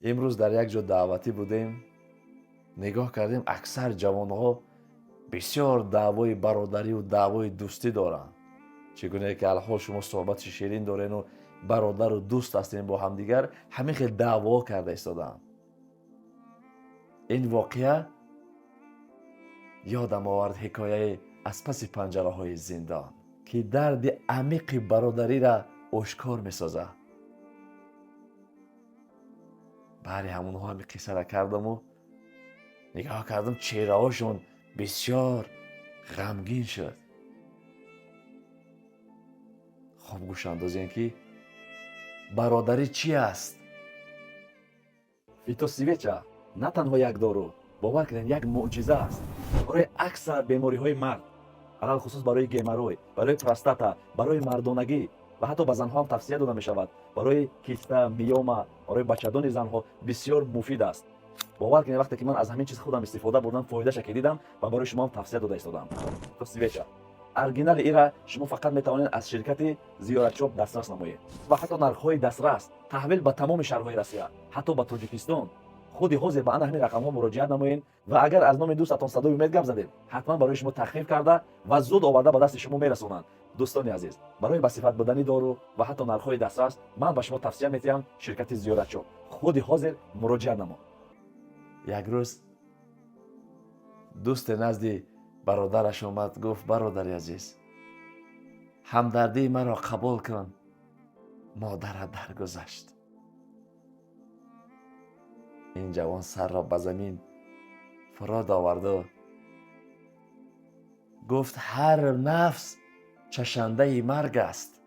امروز در یک جا دعوتی بودیم، نگاه کردیم اکثر جوانها بسیار دعوای برادری و دعوای دوستی دارند. چگونه که الحال شما صحبت شیرین دارین و برادر و دوست هستین با همدیگر، همین خیلی دعوا کرده ایستادن. این واقعه یادم آورد حکایه از پس پنجره های زندان که درد عمیق برادری را آشکار می سازه. برای همونها همین قصه را کردم و نگاه کردم چهره هاشون بسیار غمگین شد. خب گوش اندازین که برادری چی است؟ ویتو سیویچا نه تنها یک دارو، باور کنین یک معجزه است برای اکثر بیماری های مرد، علل خصوص برای گیمروی، برای پروستاتا، برای مردانگی و حتی به زنها هم توصیه داده می شود برای کیستا، میوما، برای بچه‌دان زنها بسیار مفید است. باور کنین وقتی که من از همین چیز خودم استفاده بردم فایدهش دیدم و برای شما هم توصیه داده ایستادم. تو سیویچا ارگینال ایرا شما فقط میتوانید از شرکت زیارت شاپ دسترس نمایید و حتی نرخ‌های دسترس تحویل به تمام شهرهای روسیه، حتی به تاجیکستان. خودی حاضر به همین رقم‌ها مراجعه نمایید و اگر از نام دوستتان صدای امید گپ زدید، حتما برای شما تخفیف کرده و زود آورده به دست شما میرسونند. دوستان عزیز، برای به صفت بدنی دارو و حتی نرخ‌های دسترس من به شما توصیه می‌کنم شرکت زیارت شاپ. خودی حاضر مراجعه نما. یک روز دوست نزدی برادرش اومد، گفت برادر عزیز، همدردی مرا قبول کن، مادرت درگذشت. این جوان سر را به زمین فرود آورد و گفت هر نفس چشنده مرگ است.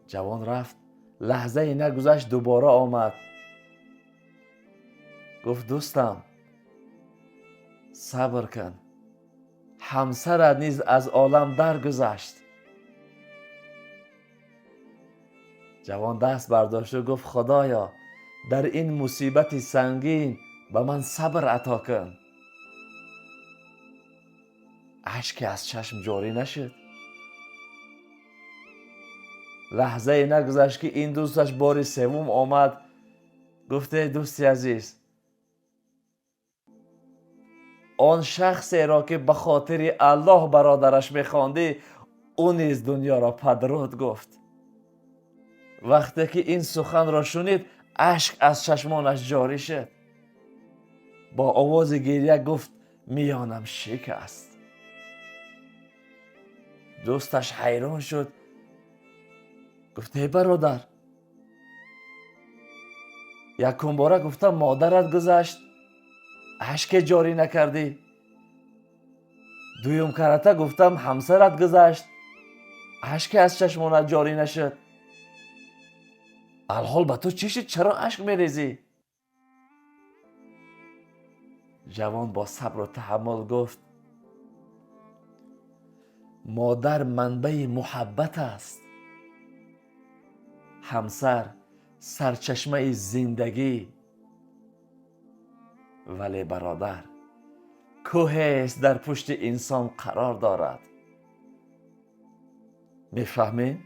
جوان رفت، لحظه ای نگذشت دوباره آمد، گفت دوستم صبر کن، همسرت نیز از عالم درگذشت. جوان دست برداشت و گفت خدایا در این مصیبت سنگین به من صبر عطا کن. اشک از چشم جاری نشد. لحظه ای نگذشت که این دوستش بار سوم آمد، گفته دوستی عزیز، آن شخصی را که به خاطر الله برادرش میخواندی او نیز دنیا را پدرود گفت. وقتی که این سخن را شنید اشک از چشمانش جاری شد. با آواز گریه گفت میانم شکست. دوستش حیران شد، گفت ای برادر، یکم باره گفتم مادرت گذشت اشک جاری نکردی، دویم کرته گفتم همسرت گذشت اشک از چشمانت جاری نشد، الحال به تو چی شد چرا اشک میریزی؟ جوان با صبر و تحمل گفت مادر منبع محبت است، همسر سرچشمه زندگی، ولی برادر کوه است در پشت انسان قرار دارد. میفهمین؟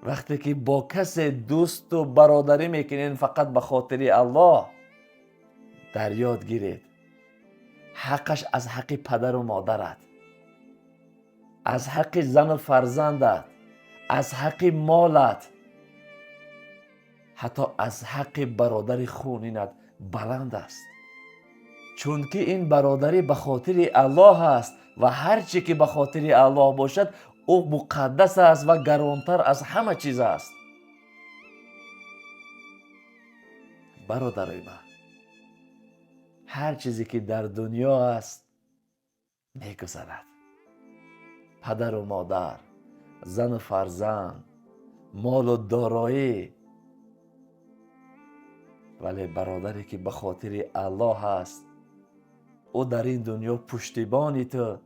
وقتی که با کسی دوست و برادری میکنین فقط به خاطر الله، در یاد گیرید حقش از حق پدر و مادرت، از حق زن و فرزندت، از حق مالت، حتی از حق برادر خونینت بلند است. چون که این برادری به خاطر الله است و هر چی که به خاطر الله باشد او مقدس است و گرانتر از همه چیز است. برادرای من، هر چیزی که در دنیا است میگذرد. پدر و مادر، زن و فرزند، مال و دارایی، ولی برادری که به خاطر الله است او در این دنیا پشتیبانی تو،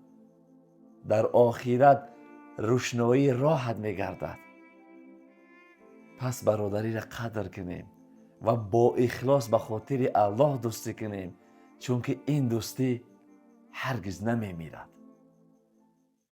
در آخرت روشنایی راحت میگردد. پس برادری را قدر کنیم و با اخلاص به خاطر الله دوستی کنیم، چون که این دوستی هرگز نمیمیرد.